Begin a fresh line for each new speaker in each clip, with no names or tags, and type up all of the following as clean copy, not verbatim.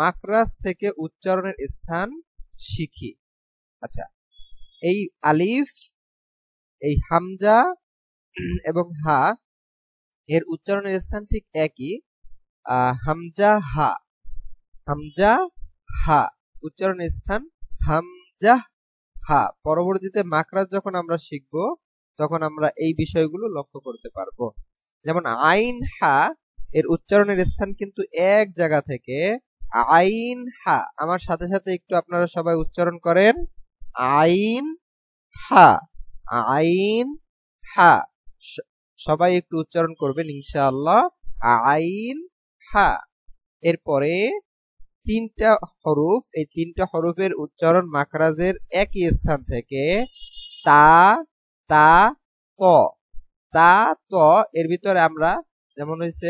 মাখরাজ থেকে উচ্চারণের স্থান শিখি। আচ্ছা, এই আলিফ, এই হামজা এবং হা এর উচ্চারণের স্থান ঠিক একই। হামজা হা, হামজা হা উচ্চারণের স্থান হামজা হা। পরবর্তীতে মাখরাজ যখন আমরা শিখব তখন আমরা এই বিষয়গুলো লক্ষ্য করতে পারবো। যেমন আইন হা এর উচ্চারণের স্থান কিন্তু এক জায়গা থেকে। আইন হা, আমার সাথে সাথে একটু আপনারা সবাই উচ্চারণ করেন। আইন হা, আইন হা। সবাই একটু উচ্চারণ করবেন ইনশাআল্লাহ। আইন হা। এরপরে তিনটা হরফ, এই তিনটা হরফের উচ্চারণ মাখরাজের একই স্থান থেকে। তা, তা, ত। তা, ত এর ভিতরে আমরা যেমন হয়েছে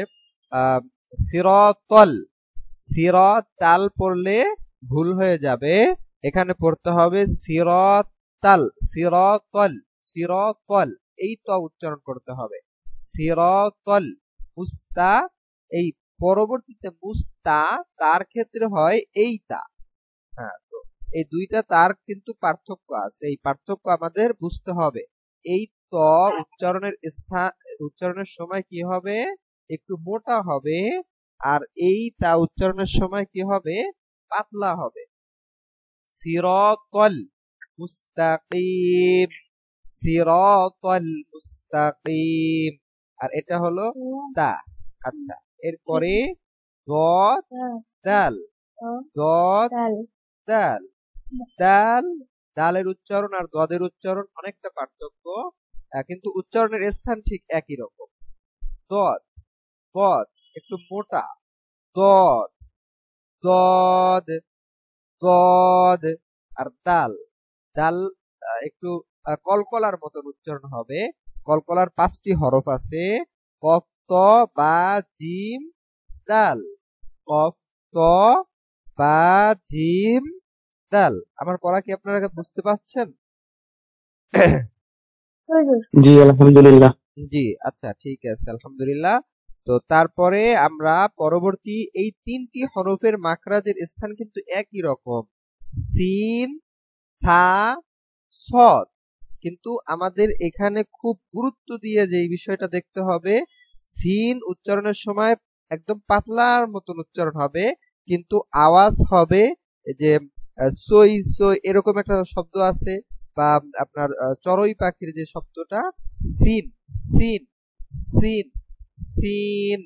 সিরাতাল, সিরাতাল পড়লে ভুল হয়ে যাবে, এখানে পড়তে হবে সিরাতাল, সিরাতাল, সিরাতাল, এই ত উচ্চারণ করতে হবে। সিরাতাল। মুস্তা, এই পরবর্তীতে মুস্তা তার ক্ষেত্রে হয় এই তা। হ্যাঁ, তো এই দুইটা তার কিন্তু পার্থক্য আছে, এই পার্থক্য আমাদের বুঝতে হবে। এই ত উচ্চারণের স্থান, উচ্চারণের সময় কি হবে, একটু মোটা হবে, আর এই তা উচ্চারণের সময় কি হবে, পাতলা হবে। সিরাতাল মুস্তাকিম, সিরাতাল মুস্তাকিম। আর এটা হলো তা। আচ্ছা, এরপরে দদ দাল, দদ দাল, দাল। দালের উচ্চারণ আর দদের উচ্চারণ অনেকটা পার্থক্য, কিন্তু উচ্চারণের স্থান ঠিক একই রকম। দদ, দদ একটু মোটা, দদ, দদ, দদ। আর দাল, দাল একটু কলকলার মতন উচ্চারণ হবে। কলকলার 5টি হরফ আছে, কফ, ত, বা, জিম, দাল। কফ, ত, বা, জিম, দাল। আমার পড়া কি আপনারা বুঝতে পারছেন?
জি আলহামদুলিল্লাহ।
জি, আচ্ছা ঠিক আছে, আলহামদুলিল্লাহ। তো তারপরে আমরা পরবর্তী এই 3টি হরফের মাখরাজের স্থান কিন্তু একই রকম, সিন, থা, সদ। কিন্তু আমাদের এখানে খুব গুরুত্ব দিয়ে যে বিষয়টা দেখতে হবে, সিন উচ্চারণের সময় একদম পাতলার মতন উচ্চারণ হবে, কিন্তু আওয়াজ হবে যে সই সই এরকম একটা শব্দ আছে, বা আপনার চড়ুই পাখির যে শব্দটা সিন, সিন, সিন, সিন।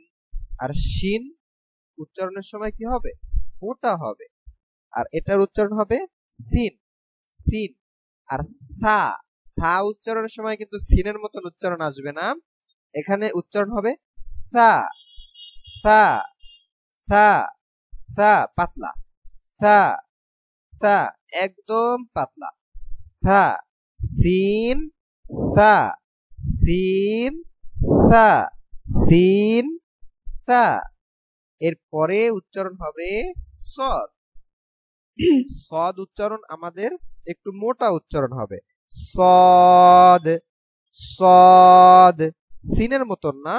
আর শিন উচ্চারণের সময় কি হবে, মোটা হবে, আর এটার উচ্চারণ হবে সিন, সিন। আর থা, থা উচ্চারণের সময় কিন্তু সিনের মতন উচ্চারণ আসবে না, এখানে উচ্চারণ হবে থা, থা, থা, থা, পাতলা, থা, থা, একদম পাতলা, থা। সিন, থা, সিন, থা, সিন, থা। এরপরে উচ্চারণ হবে সদ। সদ উচ্চারণ আমাদের একটু মোটা উচ্চারণ হবে, সদ, সদ। সিনের মতন না,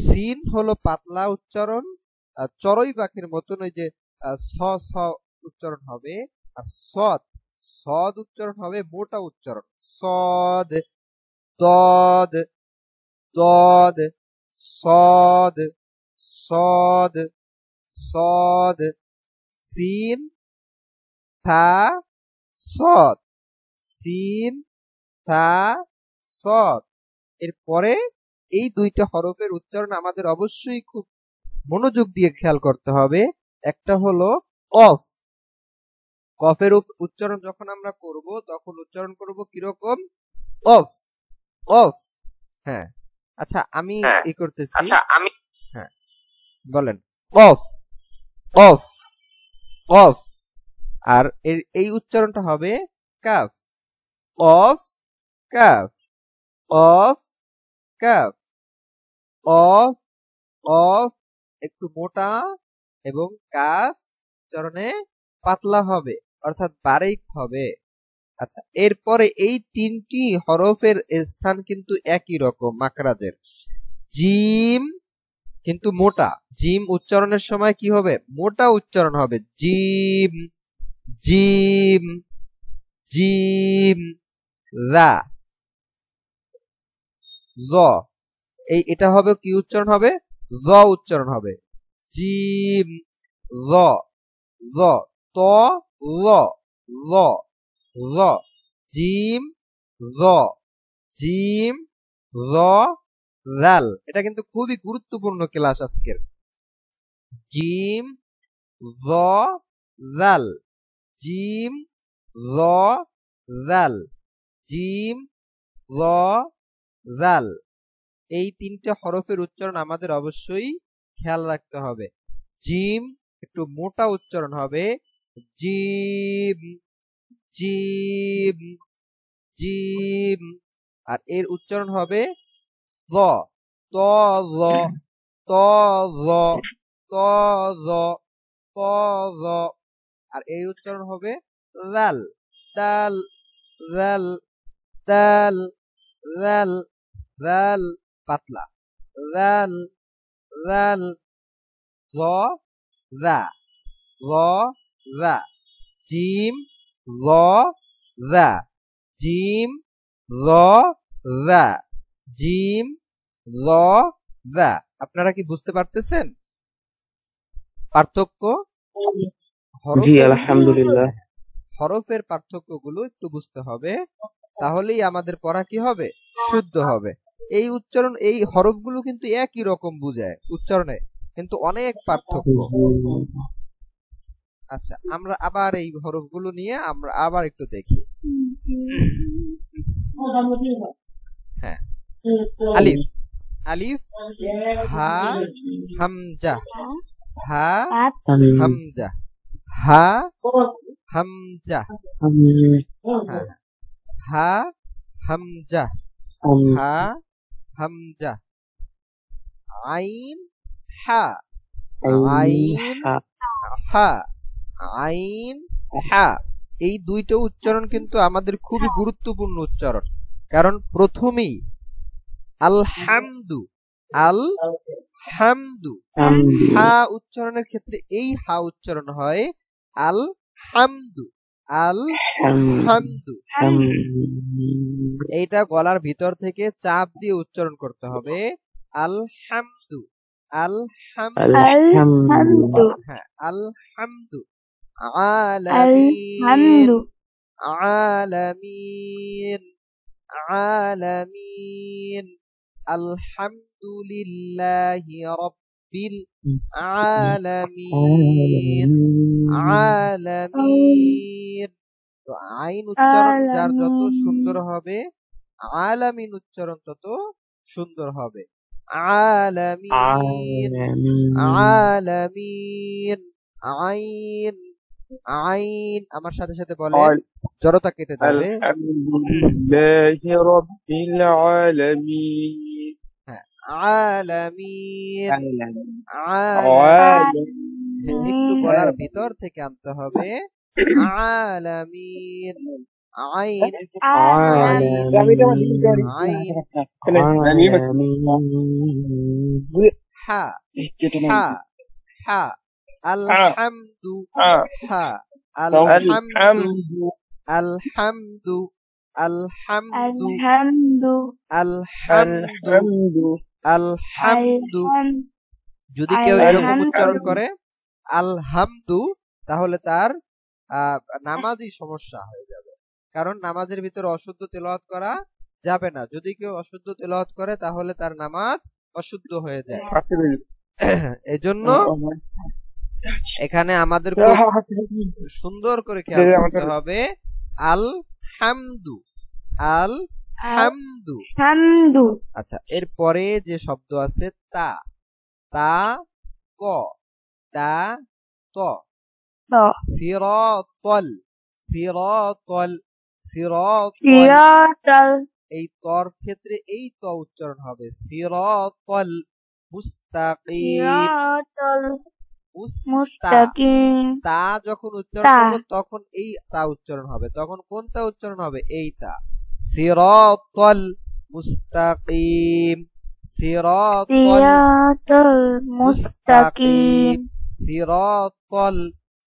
সিন হলো পাতলা উচ্চারণ, চড়ুই পাখির মতন ওই যে স স উচ্চারণ হবে। আর সদ, সদ উচ্চারণ হবে মোটা উচ্চারণ, সদ, দদ, দদ, সদ, সদ, সদ। সিন, থা, সদ, সিন, থা, সদ। এরপরে এই দুইটা হরফের উচ্চারণ আমাদের অবশ্যই খুব মনোযোগ দিয়ে খেয়াল করতে হবে। একটা হলো কফ, কফের উচ্চারণ যখন আমরা করব তখন উচ্চারণ করব কিরকম, অফ, অফ। হ্যাঁ, আচ্ছা আমি ই করতেছি, হ্যাঁ বলেন, অফ, অফ, অফ। আর এই উচ্চারণটা হবে calf, of, calf, of, calf, of, of একটু মোটা, এবং কাফ উচ্চারণে পাতলা হবে, অর্থাৎ বারিক হবে। আচ্ছা, এরপরে এই 3টি হরফের স্থান কিন্তু একই রকম মাখরাজের। জিম কিন্তু মোটা। জিম উচ্চারণের সময় কি হবে? মোটা উচ্চারণ হবে, জিম জিম জিম। রা জ, এটা হবে কি উচ্চারণ হবে? জ উচ্চারণ হবে, জিম র র। ত র র র, জিম র জিম র রাল। এটা কিন্তু খুবই গুরুত্বপূর্ণ ক্লাস আজকের। জিম র রাল, জিম র রাল, জিম র রাল। এই তিনটে হরফের উচ্চারণ আমাদের অবশ্যই খেয়াল রাখতে হবে। জিম একটু মোটা উচ্চারণ হবে, জিম জিম জিম। আর এর উচ্চারণ হবে র, ত র ত র ত র ত র। আর এর উচ্চারণ হবে রাল, দাল রাল দাল রাল রাল পাতলা, রাল রাল। র রা র রা, জিম র রা জিম র রা জিম র রা। আপনারা কি বুঝতে পারতেছেন পার্থক্য?
জি আলহামদুলিল্লাহ।
হরফের পার্থক্যগুলো একটু বুঝতে হবে, তাহলেই আমাদের পড়া কি হবে? শুদ্ধ হবে। এই উচ্চারণ, এই হরফগুলো কিন্তু একই রকম বোঝায় উচ্চারণে, কিন্তু অনেক পার্থক্য। আচ্ছা, আমরা আবার এই হরফগুলো নিয়ে আমরা আবার একটু দেখি। হ্যাঁ, আলিফ, আলিফ হা হামজা, হা হামজা, হা হামজা, হা হামজা, হা হামজা। আইন হা, আইন হা, আইন হা। এই দুইটা উচ্চারণ কিন্তু আমাদের খুবই গুরুত্বপূর্ণ উচ্চারণ, কারণ প্রথমেই আলহামদু, আল হামদু। হা উচ্চারণের ক্ষেত্রে এই হা উচ্চারণ হয় আল হামদু, আল হামদু। এইটা গলার ভিতর থেকে চাপ দিয়ে উচ্চারণ করতে হবে, আল হামদু, আল হামদু। হ্যাঁ, আল হামদু। আলামিন, আলামিন, আলামিন। আলহামদুলিল্লাহি রাব্বিল আলামিন, আলামিন। তো আইন উচ্চারণ যার যত সুন্দর হবে, আলামিন উচ্চারণ তত সুন্দর হবে। আলামিন, আলামিন। আইন, আইন। আমার সাথে সাথে বলেন, জড়তা কেটে যাবে।
আলহামদুলিল্লাহি রাব্বিল আলামিন।
হ্যাঁ, আলামিন,
আলামিন।
একটু গলার ভিতর থেকে আনতে হবে, আলামিন। আইন, আইন, আইন। হা, হা, হা। আলহামদু, হা, আলহামদু, আলহামদু, আলহামদু, আলহামদু, আলহামদু। যদি কেউ এরকম উচ্চারণ করে আলহামদু, তাহলে তার নামাজই সমস্যা হয়ে যাবে, কারণ নামাজের ভিতরে অশুদ্ধ তেলাওয়াত করা যাবে না। যদি কেউ অশুদ্ধ তেলাওয়াত করে তাহলে তার নামাজ অশুদ্ধ হয়ে যায়। এজন্য এখানে আমাদের খুব সুন্দর করে খেয়াল করতে হবে, আল হামদু, আল হামদু। আচ্ছা, এরপরে যে শব্দ আছে তা, তা ক, তা ত। সিরাতাল, সিরাতাল, সিরাতাল। এই তর ক্ষেত্রে এই ত উচ্চারণ হবে, সিরাতাল মুস্তাকিম, মুস্তাকিম। তা যখন উচ্চারণ করব তখন এই তা উচ্চারণ হবে, তখন কোন তা উচ্চারণ হবে? এই তা। সিরাতাল মুস্তাকিম, সিরাতাল মুস্তাকিম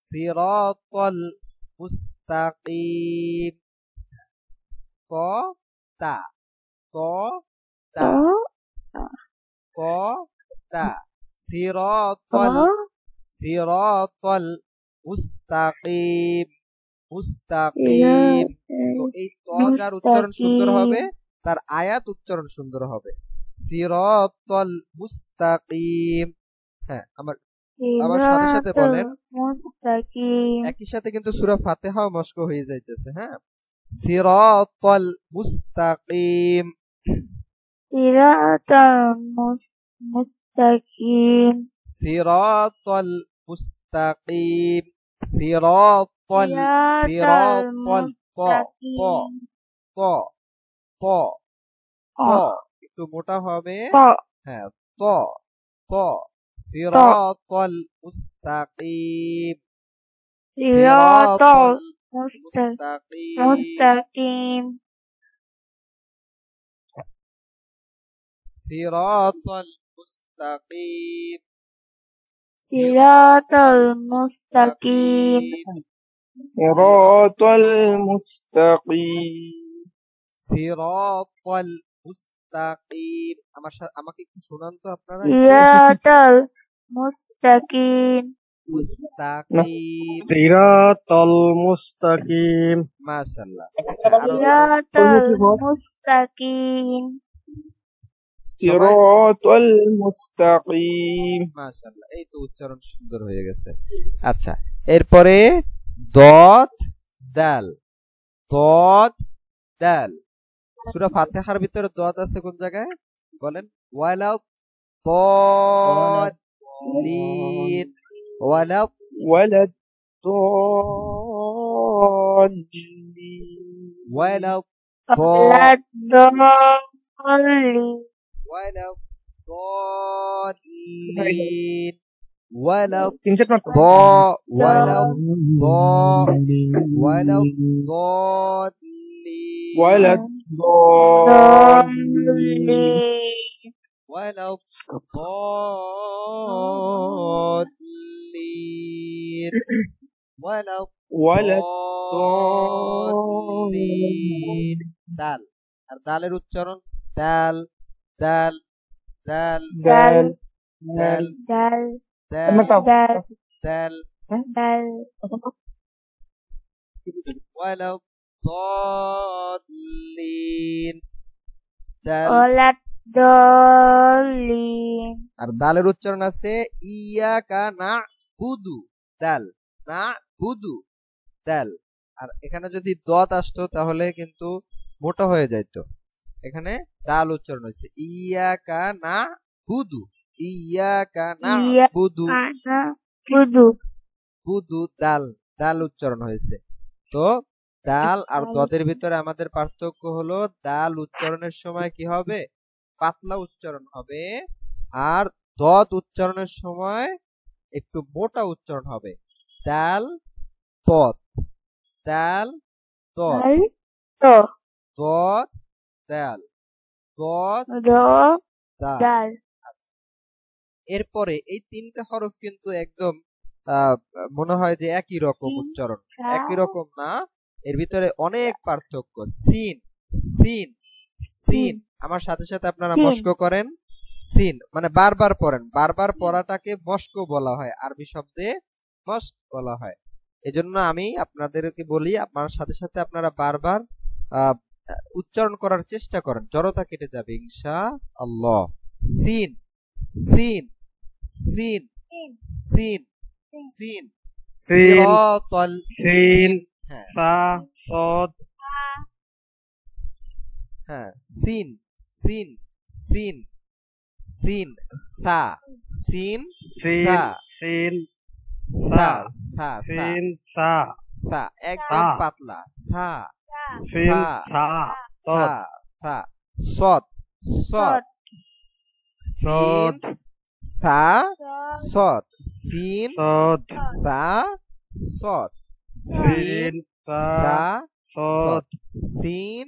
সিরাতাল মুস্তাকিম ক তা ক তা ক তা সিরাতাল মুস্তাকিম মুস্তাকিম। তো এই ত যার উচ্চারণ সুন্দর হবে তার আয়াত উচ্চারণ সুন্দর হবে। সিরাতাল মুস্তাকিম। হ্যাঁ, আমার সাথে সাথে বলেন, একই সাথে কিন্তু সূরা ফাতিহাও মস্ক হয়ে যাইতেছে। হ্যাঁ, সিরাতাল মুস্তাকিম
মুস্তাকিম
সিরাতাল মুস্তাকিম সিরাতাল ক ক ক ক একটু মোটা হবে। হ্যাঁ, ক ক সিরাতাল মুস্তাকিম
সিরাতাল
মুস্তাকিম সিরাতাল মুস্তাকিম
সিরাতাল মুস্তাকিম
সিরাতাল মুস্তাকিম
সিরাতাল মুস্তাকিম। আমাকে একটু শোনান তো আপনারা।
সিরাতাল মুস্তাকিম
মুস্তাকিম
সিরাতাল মুস্তাকিম।
মাশাআল্লাহ।
সিরাতাল মুস্তাকিম
সিরাতাল মুস্তাকিম।
মাশাআল্লাহ, এই তো উচ্চারণ সুন্দর হয়ে গেছে। আচ্ছা, এরপরে দত দাল দত দাল। সূরা ফাতিহার ভিতরে দত আছে কোন জায়গায় বলেন? ওয়ালা দাল্লিন ওয়ালা
ওয়ালাদ দাল্লিন
ওয়ালা
ওয়ালাদ-দাল্লিন
ওয়ালা দাল্লিন ওয়ালা
তিন চার মাত্র।
ওয়ালা দাল্লিন
ওয়ালাদ
দাল্লিন
ولا الضالين ولا الضالين দাল। আর দালের উচ্চারণ দাল দাল দাল
দাল
দাল
দাল
দাল
দাল
দাল
দাল
ولا الضالين দাল।
ওয়ালাদ-দাল্লিন
আর দালের উচ্চারণ আছে ইয়াকা না'বুদু দাল না'বুদু দাল। আর এখানে যদি দত আসতো তাহলে কিন্তু মোটা হয়ে যাইত। এখানে দাল উচ্চারণ হয়েছে ইয়াকা না'বুদু ইয়াকা না'বুদু
বুদু
বুদু দাল দাল উচ্চারণ হয়েছে। তো দাল আর দদের ভিতরে আমাদের পার্থক্য হলো দাল উচ্চারণের সময় কি হবে? পাতলা উচ্চারণ হবে, আর দত উচ্চারণের সময় একটু মোটা উচ্চারণ হবে। দাল দত দাল দত
তো
দত দাল দত দাল।
দাল
এরপরে এই তিনটা হরফ কিন্তু একদম মনে হয় যে একই রকম উচ্চারণ, একই রকম না, এর ভিতরে অনেক পার্থক্য। সিন সিন সিন, আমার সাথে সাথে আপনারা মস্ক করেন। সিন মানে বারবার পড়েন, বারবার পড়াটাকে মস্ক বলা হয়, আরবি শব্দে মস্ক বলা হয়। এজন্য আমি আপনাদেরকে বলি আপনার সাথে সাথে আপনারা বারবার উচ্চারণ করার চেষ্টা করেন, জড়তা কেটে যাবে ইনশাআল্লাহ। সিন সিন সিন সিন সিন সিরাতাল
সিন
হ্যাঁ
সা সদ
হ্যাঁ সিন সিন সিন সিন থা সিন
সিন
থা
সিন
থা
সা
থা
সিন সা
থা একদম
থা।
পাতলা থা
সিন
থা।
সা
থা
সদ
থা সদ সদ সিন
সদ
থা সদ সিন
সদ
থা সদ
সিন সা
সা
সদ
সিন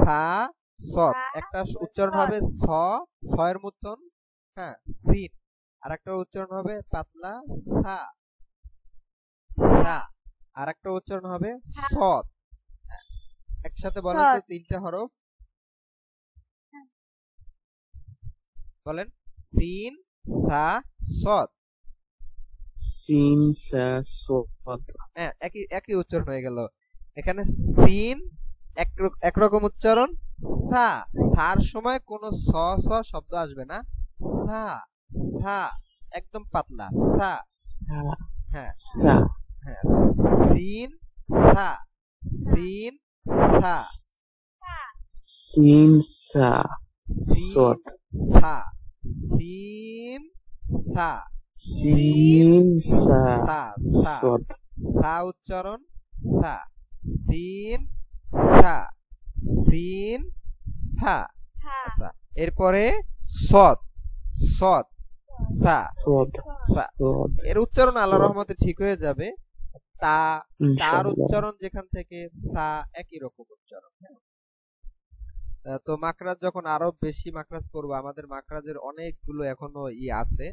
থা সদ, একটা উচ্চারণ হবে ছয়ের মতন, হ্যাঁ, সিন, আর একটা উচ্চারণ হবে পাতলা থা, আর একটা উচ্চারণ হবে সদ। একসাথে বলেন তো তিনটা হরফ, বলেন সিন থা সদ।
সিন সা সদ।
হ্যাঁ, একই উচ্চারণ হয়ে গেল। এখানে সিন একরকম উচ্চারণ, থার সময় কোনো স শব্দ আসবে না, থা একদম পাতলা থা। হ্যাঁ হ্যাঁ, সিন থা, সিন থা,
সিন সা সদ,
থা, সিন থা,
সিন সা
থা,
সদ,
থা উচ্চারণ, থা, সিন থা, সিন থা। আচ্ছা, এরপরে সদ, থা, এর উচ্চারণ আল্লাহর রহমতে ঠিক হয়ে যাবে। তার উচ্চারণ যেখান থেকে তা একই রকম উচ্চারণ। তো মাকরাজ যখন আরো বেশি মাকরাজ করবো, আমাদের মাকরাজের অনেকগুলো এখনো আছে,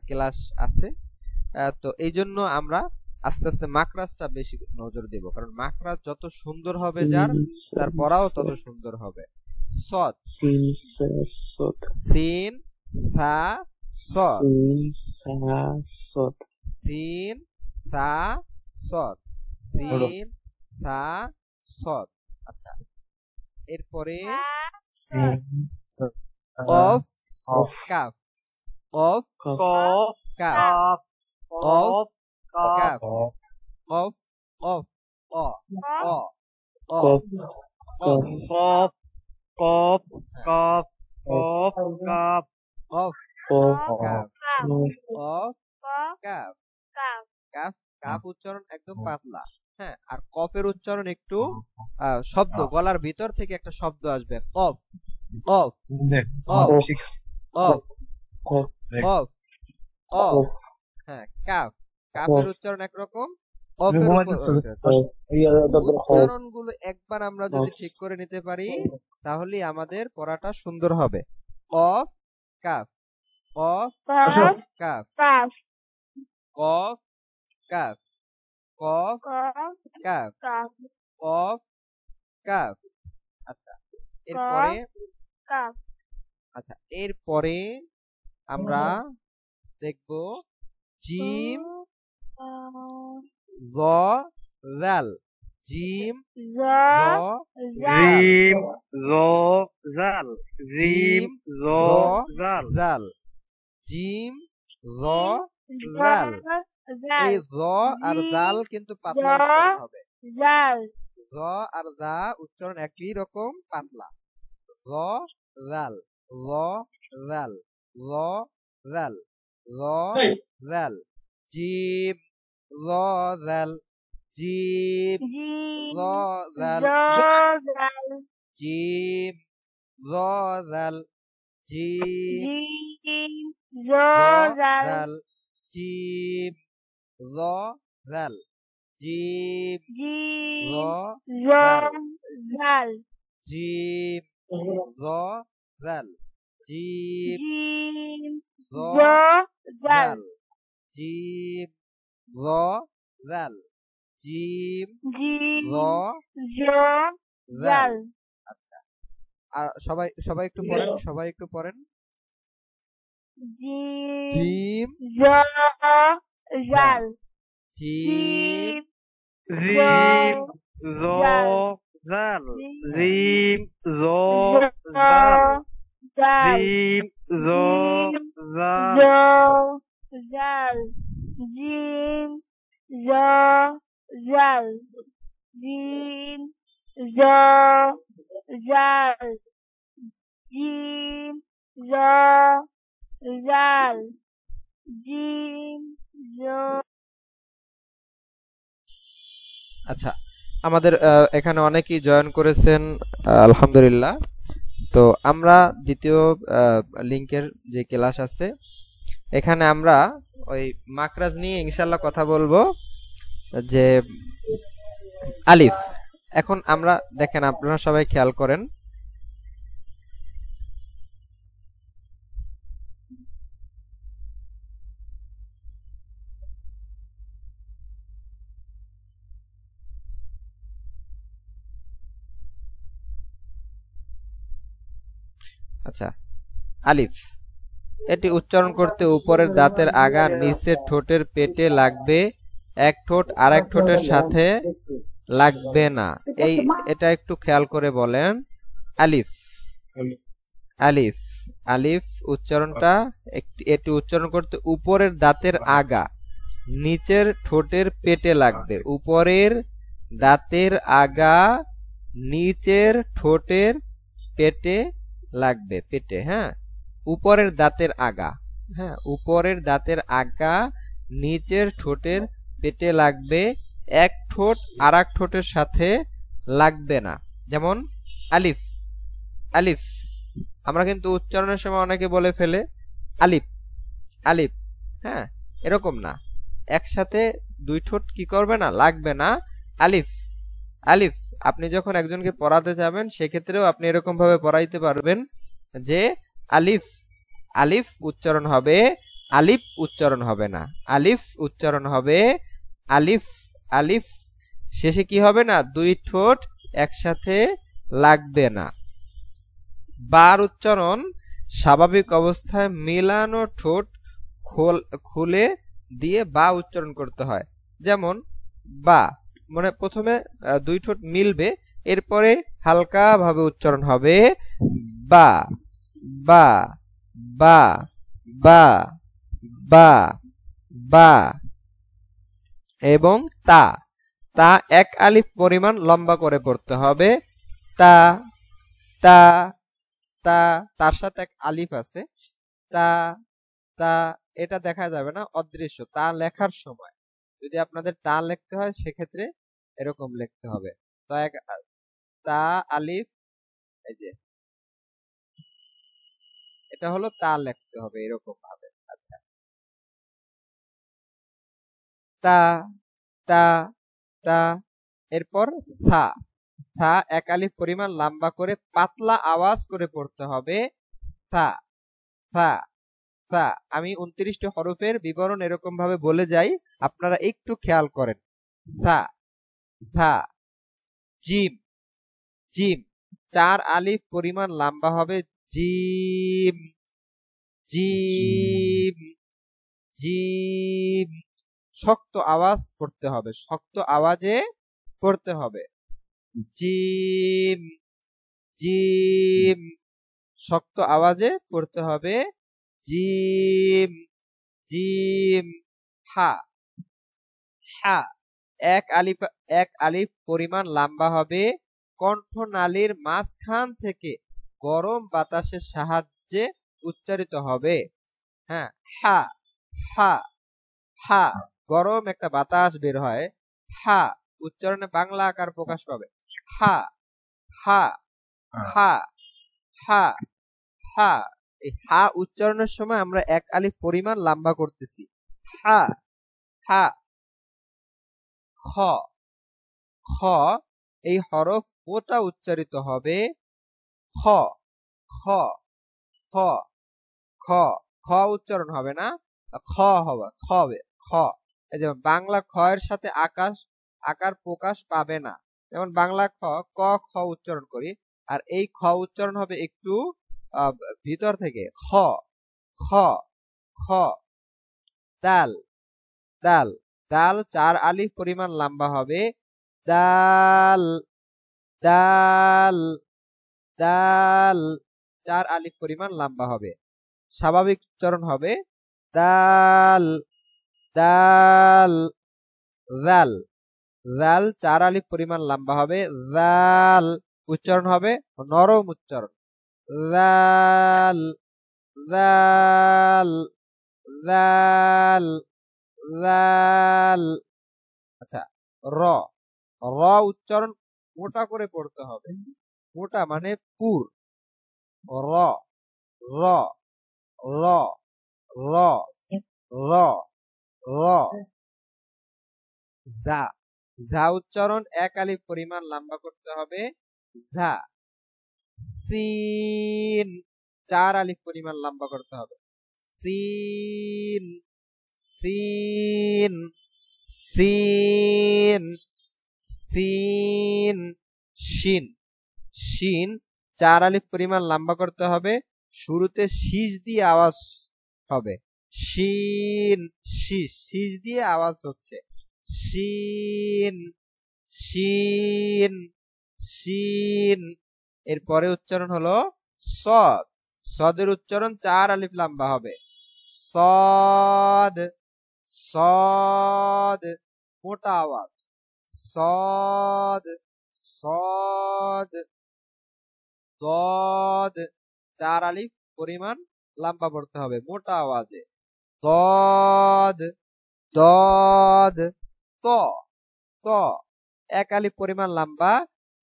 ক্লাস আছে, তো এই জন্য আমরা আস্তে আস্তে মাকরাজটা বেশি নজর দেব, কারণ মাকরাজ যত সুন্দর হবে যার, তার পড়াও তত সুন্দর হবে। সদ,
সিন সা সদ,
সিন থা সদ,
সিন সা সদ,
সিন থা সদ, সিন থা সদ। আচ্ছা, এরপরে অফ কাফ, অফ
ক
calf,
calf
of
calf
of, of O O O,
cough
of
cough cough calf cough calf
of
cough
calf,
cough
of calf, calf calf উচ্চারণ একদম পাতলা, হ্যাঁ, আর কফের উচ্চারণ একটু শব্দ, গলার ভিতর থেকে একটা শব্দ আসবে, of of of of
cough
of of. হ্যাঁ, কাফ, কাফের উচ্চারণ একরকম, অফের উচ্চারণ গুলো একবার আমরা যদি ঠিক করে নিতে পারি, তাহলে আমাদের পড়াটা সুন্দর হবে। Of calf, of calf, cough calf, cough calf, cough calf. আচ্ছা, এরপরে এরপরে আমরা দেখব জিম জ জাল, জিম জ
জিম জ জাল, জিম জ জাল,
জাল, জিম জ জাল। এই জ আর জাল কিন্তু পাতলা উচ্চারণ হবে, জ আর জা উচ্চারণ একই রকম পাতলা, জ জাল, জ জাল, জ জাল, জ জাল, জিম জ জাল, জিম জ জাল, জিম জ জাল, জিম জ জাল, জিম জ জাল, জিম জ জাল, জিম জ জাল, জিম জ জাল, জিম জ জাল, জিম জ জাল। আচ্ছা, আর সবাই একটু পড়েন, সবাই একটু পড়েন। জিম জাল, জিম
জিম জ জাল, জিম জ জাল, জিম জ জাল,
আচ্ছা, আমাদের এখানে অনেকেই জয়েন করেছেন, আলহামদুলিল্লাহ। তো আমরা দ্বিতীয় লিংকের যে ক্লাস আছে, এখানে আমরা ওই মাকরাজ নিয়ে ইনশাআল্লাহ কথা বলবো। যে আলিফ, এখন আমরা দেখেন, আপনারা সবাই খেয়াল করেন, আচ্ছা, আলিফ এটি উচ্চারণ করতে উপরের দাঁতের আগা নিচের ঠোঁটের পেটে লাগবে, এক ঠোঁট আরেক ঠোঁটের সাথে লাগবে না। এটা একটু খেয়াল করে বলেন। আলিফ আলিফ আলিফ উচ্চারণটা এটি উচ্চারণ করতে উপরের দাঁতের আগা নিচের ঠোঁটের পেটে লাগবে। উপরের দাঁতের আগা নিচের ঠোঁটের পেটে লাগবে, পেটে। হ্যাঁ, উপরের দাঁতের আগা, হ্যাঁ উপরের দাঁতের আগা নিচের ঠোঁটের পেটে লাগবে, এক ঠোঁট আরেক ঠোঁটের সাথে লাগবে না। যেমন আলিফ আলিফ, আমরা কিন্তু উচ্চারণের সময় অনেকে বলে ফেলে আলিফ আলিফ, হ্যাঁ এরকম না, একসাথে দুই ঠোঁট কি করবে না, লাগবে না। আলিফ আলিফ আপনি যখন একজনকে পড়াতে যাবেন সেক্ষেত্রেও আপনি এরকম ভাবে পড়াইতে পারবেন যে আলিফ আলিফ উচ্চারণ হবে, আলিফ উচ্চারণ হবে না। আলিফ উচ্চারণ হবে আলিফ আলিফ, শেষে কি হবে না, দুই ঠোঁট একসাথে লাগবে না। বার উচ্চারণ স্বাভাবিক অবস্থায় মিলানো ঠোঁট খুলে দিয়ে বা উচ্চারণ করতে হয়। যেমন বা, মানে প্রথমে দুই ঠোঁট মিলবে, এরপরে হালকা ভাবে উচ্চারণ হবে বা বা বা বা বা বা। এবং তা তা এক আলিফ পরিমাণ লম্বা করে পড়তে হবে। তা তা তা, তার সাথে এক আলিফ আছে, তা তা এটা দেখা যাবে না, অদৃশ্য। তা লেখার সময় যদি আপনাদের তা লিখতে হয় সেক্ষেত্রে এরকম লিখতে হবে। তো এক তা আলিফ, এই যে এটা হলো তা, লিখতে হবে এরকম ভাবে। আচ্ছা, তা তা তা, এরপর থা থা এক আলিফ পরিমাণ লম্বা করে পাতলা আওয়াজ করে পড়তে হবে। থা থা থা। আমি 29টি হরফের বিবরণ এরকম ভাবে বলে যাই, আপনারা একটু খেয়াল করেন। থা থা। জিম জিম 4 আলিফ পরিমাণ লম্বা হবে, জিম জিম জিম। শক্ত আওয়াজ পড়তে হবে, শক্ত আওয়াজে পড়তে হবে। জিম জিম, শক্ত আওয়াজে পড়তে হবে। Gym gym. হা হা এক আলিফ পরিমাণ লম্বা হবে, কণ্ঠনালীর মাঝখান থেকে গরম বাতাসের সাহায্যে উচ্চারিত হবে। হ্যাঁ, হা হা হা, গরম একটা বাতাস বের হয়, হা উচ্চারণে বাংলা আকার প্রকাশ পাবে। হা হা হা হা হা। এই হা উচ্চারণের সময় আমরা এক আলিফ পরিমাণ লম্বা করতেছি। হা হা। খ খ, এই হরফ মোটা উচ্চারিত হবে। খ খ খ খ, খ উচ্চারণ হবে না, খ হবে, খ হবে, খ। এই যেমন বাংলা খ এর সাথে আকার প্রকাশ পাবে না, যেমন বাংলা খ, ক খ উচ্চারণ করি, আর এই খ উচ্চারণ হবে একটু ভিতর থেকে। খ খ খ। দাল দাল দাল 4 আলিফ পরিমাণ লম্বা হবে। দাল দাল দাল 4 আলিফ পরিমাণ লম্বা হবে। স্বাভাবিক উচ্চারণ হবে দাল দাল। জাল জাল 4 আলিফ পরিমাণ লম্বা হবে। জাল উচ্চারণ হবে নরম উচ্চারণ। জাল জাল জাল জাল। আচ্ছা, র র উচ্চারণ মোটা করে পড়তে হবে। মোটা মানে পুর। র র র র র র। যা যা উচ্চারণ এক আলিফ পরিমাণ লম্বা করতে হবে। যা। সিন 4 আলিফ পরিমাণ লম্বা করতে হবে। সিন সিন সিন সিন। শিন শিন 4 আলিফ পরিমাণ লম্বা করতে হবে। শুরুতে শীষ দিয়ে আওয়াজ হবে, শিন, শীষ, শীষ দিয়ে আওয়াজ হচ্ছে, শিন, শিন, শিন। এরপরে উচ্চারণ হলো সদ, সদের উচ্চারণ 4 আলিফ লম্বা হবে, সদ, সদ, মোটা আওয়াজ, সদ, সদ, দদ, 4 আলিফ পরিমাণ লম্বা পড়তে হবে মোটা আওয়াজে, দদ, দদ, ত, ত, 1 আলিফ পরিমাণ লম্বা,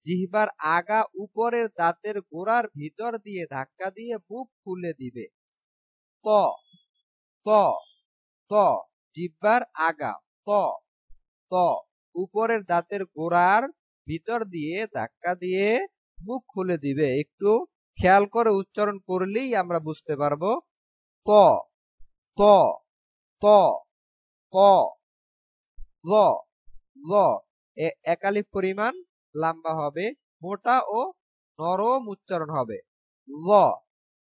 জিহ্বার আগা উপরের দাঁতের গোড়ার ভিতর দিয়ে ধাক্কা দিয়ে মুখ খুলে দিবে, ত, ত, ত, জিহ্বার আগা, ত, ত, উপরের দাঁতের গোড়ার ভিতর দিয়ে ধাক্কা দিয়ে মুখ খুলে দিবে। একটু খেয়াল করে উচ্চারণ করলেই আমরা বুঝতে পারবো। ত, ত, ত, ত, ল, ল, 1 আলিফ পরিমাণ লম্বা হবে, মোটা ও নরম উচ্চারণ হবে, ল,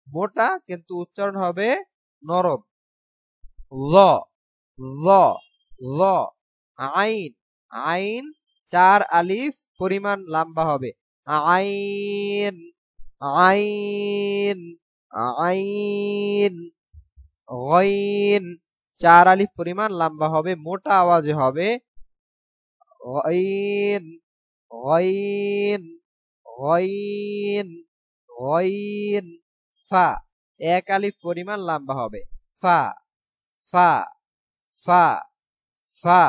মোটা কিন্তু উচ্চারণ হবে নরম, ল, ল, ল, আইন, আইন 4 আলিফ পরিমাণ লম্বা হবে, আইন, আইন, আইন, গইন 4 আলিফ পরিমাণ লম্বা হবে, মোটা আওয়াজে হবে, গইন, গইন, গইন, গইন, ফা 1 আলিফ পরিমাণ লম্বা হবে, ফা, ফা, ফা, ফা,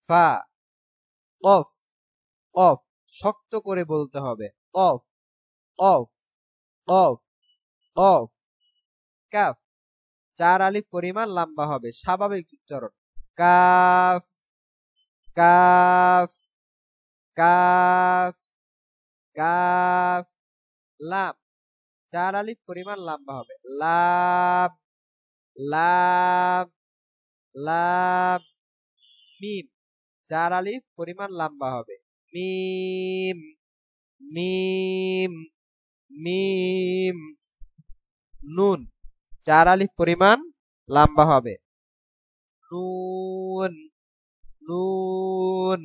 ফা, কফ, কফ শক্ত করে বলতে হবে, কফ, কফ, কফ, কফ, কাফ 4 আলিফ পরিমাণ লম্বা হবে, স্বাভাবিক উচ্চারণ, কাফ, কাফ, কাফ, কাফ, লাম 4 আলিফ পরিমাণ লম্বা হবে, লাম, লাম, লাম, মিম 4 আলিফ পরিমাণ লম্বা হবে, মিম, মিম, মিম, নুন 4 আলিফ পরিমাণ লম্বা হবে, নুন, নুন,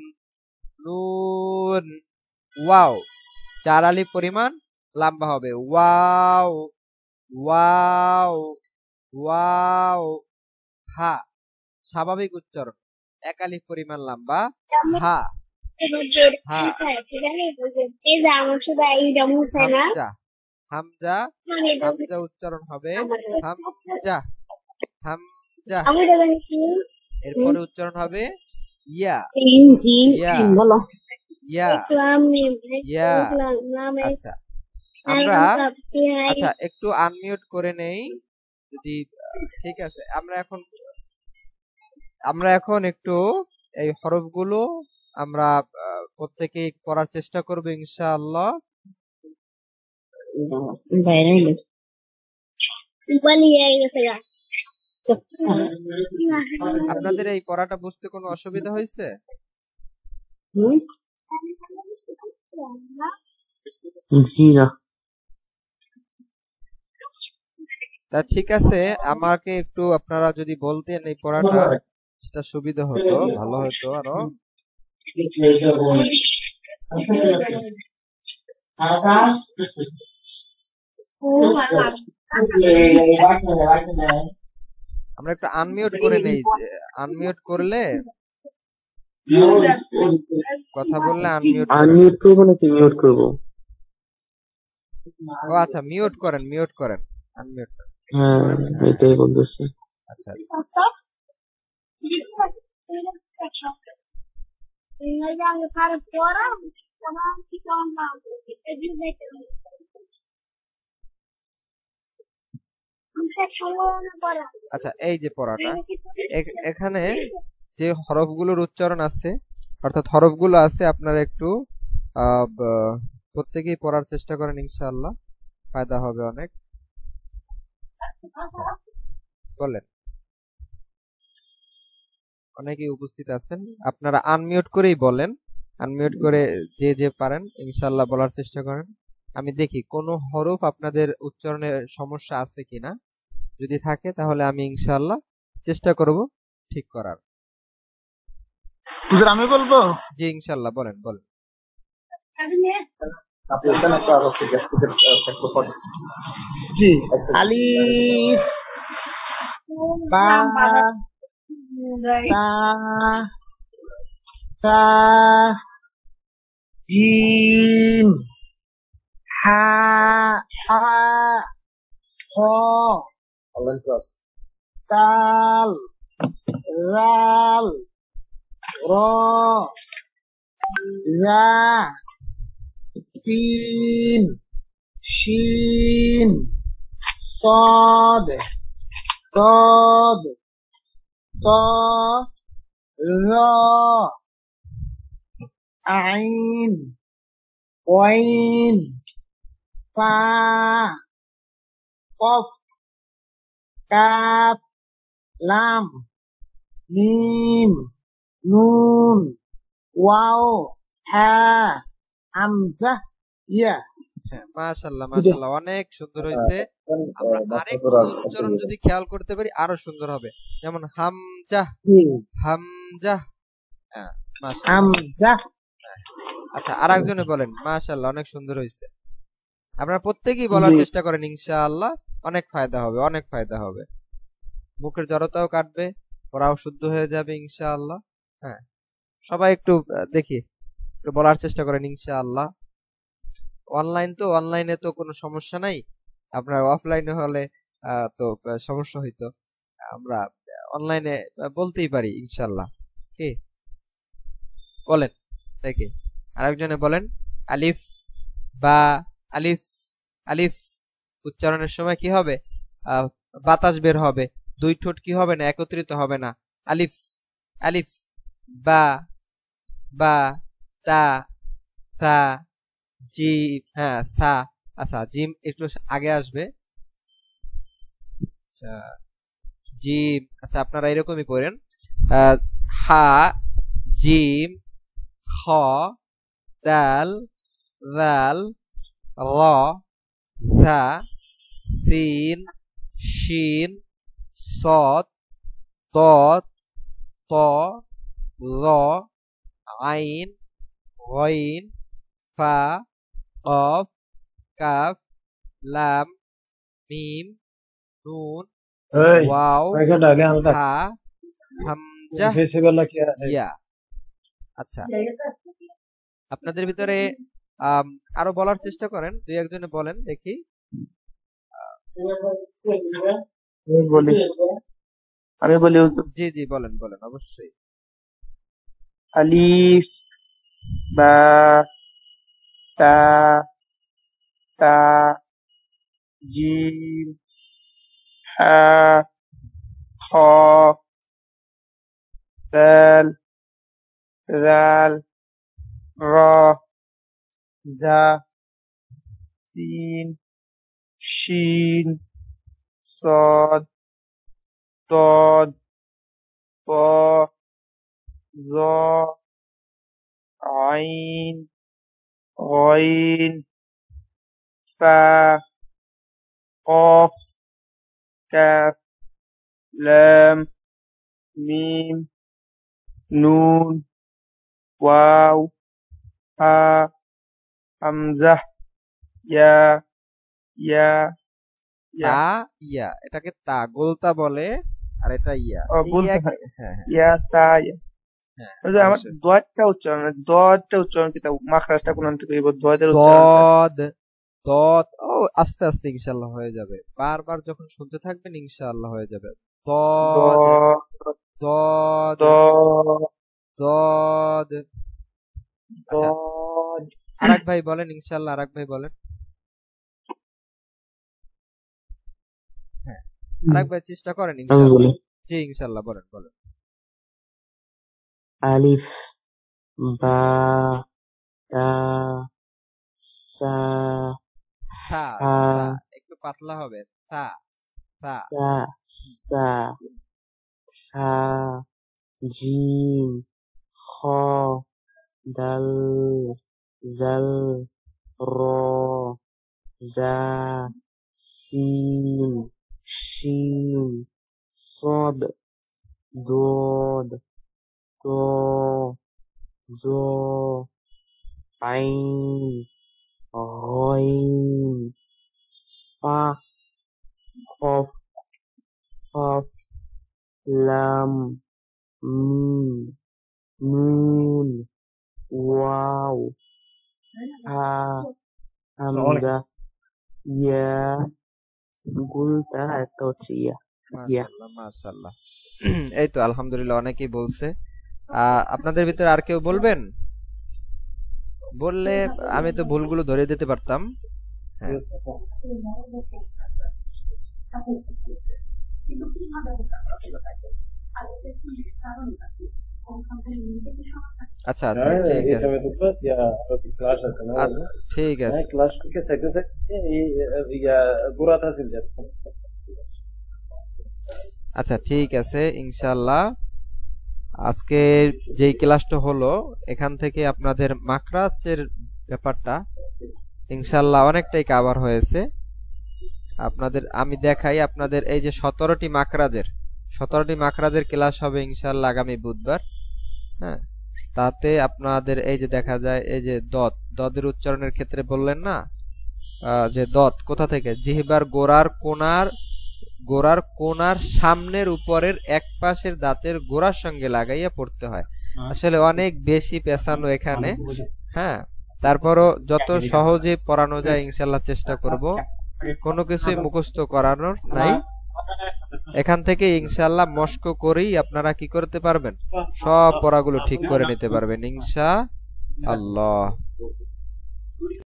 নুন, ওয়াও 4 আলিফ পরিমাণ লম্বা হবে, ওয়াও, ওয়াও, ওয়াও, হা স্বাভাবিক উচ্চারণ 1 আলিফ পরিমাণ লম্বা, হা, হা, হামজা, হামজা, হামজা উচ্চারণ হবে, হামজা, হামজা। এরপরে উচ্চারণ হবে ইয়া, ইয়া, ইয়া, ইয়া। আচ্ছা আমরা, আচ্ছা একটু আনমিউট করে নেই যদি, ঠিক আছে। আমরা এখন একটু এই হরফগুলো আমরা প্রত্যেকেই পড়ার চেষ্টা করব ইনশাআল্লাহ। আপনাদের এই পড়াটা বুঝতে কোনো অসুবিধা হয়েছে?
জি না।
তা ঠিক আছে, আমাকে একটু আপনারা যদি বলতেন এই পড়াটা, সেটা সুবিধা হতো, ভালো হতো আরো। আমরা একটু আনমিউট করে নেই, আনমিউট করলে কথা বললে
আনমিউট করবো নাকি মিউট করবো?
ও আচ্ছা, মিউট করেন, মিউট করেন, আনমিউট করেন।
হ্যাঁ এটাই বলতেছি।
আচ্ছা আচ্ছা। আচ্ছা এই যে পড়াটা, এখানে যে হরফগুলোর উচ্চারণ আছে, অর্থাৎ হরফগুলো আছে, আপনারা একটু প্রত্যেকেই পড়ার চেষ্টা করেন, ইনশাআল্লাহ ফায়দা হবে অনেক। বলেন, অনেকেই উপস্থিত আছেন, আপনারা আনমিউট করেই বলেন, আনমিউট করে যে যে পারেন ইনশাআল্লাহ বলার চেষ্টা করেন। আমি দেখি কোন হরফ আপনাদের উচ্চারণে সমস্যা আছে কিনা। যদি থাকে তাহলে আমি ইনশাআল্লাহ চেষ্টা করব ঠিক করার।
হুজুর আমি বলবো?
জি ইনশাআল্লাহ, বলেন বলেন।
জি। আলিফ, বা, তা, তা, জিম, হা, হা, খ, তাল, রাল, র, যা, সিন, শিন, صاد ضاد طا ظا عين غين فا قاف كاف لام ميم نون واو হা হামজা ইয়া।
হ্যাঁ, মাশাআল্লাহ মাশাআল্লাহ, অনেক সুন্দর হয়েছে। আমরা আরেকটু উচ্চারণ যদি খেয়াল করতে পারি আরো সুন্দর হবে। যেমন হামজা, হামজা। হ্যাঁ, মাশাআল্লাহ।
হামজা।
আচ্ছা, আরেকজনে বলেন। মাশাআল্লাহ, অনেক সুন্দর হয়েছে। আপনারা প্রত্যেকেই বলার চেষ্টা করেন, ইনশাআল্লাহ অনেক ফায়দা হবে, অনেক ফায়দা হবে। মুখের জড়তাও কাটবে, পড়াও শুদ্ধ হয়ে যাবে ইনশাআল্লাহ। হ্যাঁ, সবাই একটু দেখি, একটু বলার চেষ্টা করেন ইনশাআল্লাহ। অনলাইন তো, অনলাইনে তো কোনো সমস্যা নাই। আপনার অফলাইনে হলে তো সমস্যা হইতো। আমরা অনলাইনে বলতেই পারি ইনশাআল্লাহ। কি বলেন দেখি, আরেকজনে বলেন। আলিফ, বা, আলিফ, আলিফ উচ্চারণের সময় কি হবে? বাতাস বের হবে, দুই ঠোঁট কি হবে না, একত্রিত হবে না। আলিফ, আলিফ, বা, বা, তা, তা, জিম। হ্যাঁ, থা। আচ্ছা, জিম একটু আগে আসবে। আচ্ছা, জিম। আচ্ছা, আপনারা এরকমই পড়েন। হা, জিম, খ, দাল, দাল, র, যা, সিন, শিন, সদ, দদ, ত, র, আইন, গইন, ফা, কফ, কাফ, লাম, মিম, নুন, ওয়াও, হা, হামজা, ইয়া। আচ্ছা, আপনাদের ভিতরে আরো বলার চেষ্টা করেন, দুই একজনে বলেন দেখি।
আমি বলি
জি জি, বলেন বলেন, অবশ্যই।
আলিফ, বা, তা, তা, জিম, হা, খ, দাল, রাল, র, যা, সিন, শিন, صاد ضاد طاء ظا عين غين فا قاف كاف لام ميم نون واو হা হামজা ইয়া ইয়া ইয়া।
তা, ইয়া, এটাকে তা গোলতা বলে, আর এটা ইয়া। হ্যাঁ
ইয়া তা ইয়া।
হ্যাঁ,
আমার দোয়াতটা উচ্চারণ কি, মাখরাজটা কোন থেকে হইব? দোয়াতের উচ্চারণটা
দদ, দদ। ও, আস্তে আস্তে ইনশাআল্লাহ হয়ে যাবে। বারবার যখন শুনতে থাকবেন ইনশাআল্লাহ হয়ে যাবে। দদ, দদ, দদ। আচ্ছা, আরেক ভাই বলেন ইনশাআল্লাহ, আরেক ভাই বলেন। হ্যাঁ, আরেক ভাই চেষ্টা করেন ইনশাআল্লাহ। জি ইনশাআল্লাহ, বলেন বলেন।
আলিফ, বা, তা, সা,
সা,
হা,
সা একটু পাতলা হবে। সা, সা,
সা, সা, হা, জিম, খ, দাল, জাল, র,
জা সিন শিন صاد ضاد طاء ظاء عين غين فا قاف قاف لام ميم نون واو ها হামজা ইয়া গুলতা একটা হচ্ছে ইয়া ইয়া
মাশাআল্লাহ মাশাআল্লাহ। এই তো আলহামদুলিল্লাহ অনেকেই বলছে। আপনাদের ভিতরে আর কেউ বলবেন? বললে আমি তো ভুলগুলো ধরে দিতে পারতাম। হ্যাঁ আচ্ছা আচ্ছা ঠিক আছে আচ্ছা ঠিক আছে আচ্ছা ঠিক আছে ইনশাআল্লাহ। আজকে যেই ক্লাসটা হলো এখান থেকে আপনাদের মাখরাজের ব্যাপারটা ইনশাআল্লাহ অনেকটাই কভার হয়েছে। আপনাদের আমি দেখাই, আপনাদের এই যে 17টি মাখরাজের ক্লাস হবে ইনশাআল্লাহ আগামী বুধবার। হ্যাঁ তাতে আপনাদের এই যে দেখা যায় এই যে দদের উচ্চারণের ক্ষেত্রে বললেন না যে দত কোথা থেকে, জিহ্বার গোড়ার কোণার সামনের উপরের এক পাশের দাঁতের গোড়ার সঙ্গে লাগাইয়া পড়তে হয়। আসলে অনেক বেশি পেছানো এখানে। হ্যাঁ তারপরও যত সহজে পড়ানো যায় ইনশাআল্লাহ চেষ্টা করব, কোনো কিছুই মুখস্থ করানোর নাই। এখান থেকে ইনশাআল্লাহ মস্ক করেই আপনারা কি করতে পারবেন, সব পড়াগুলো ঠিক করে নিতে পারবেন ইনশাআল্লাহ।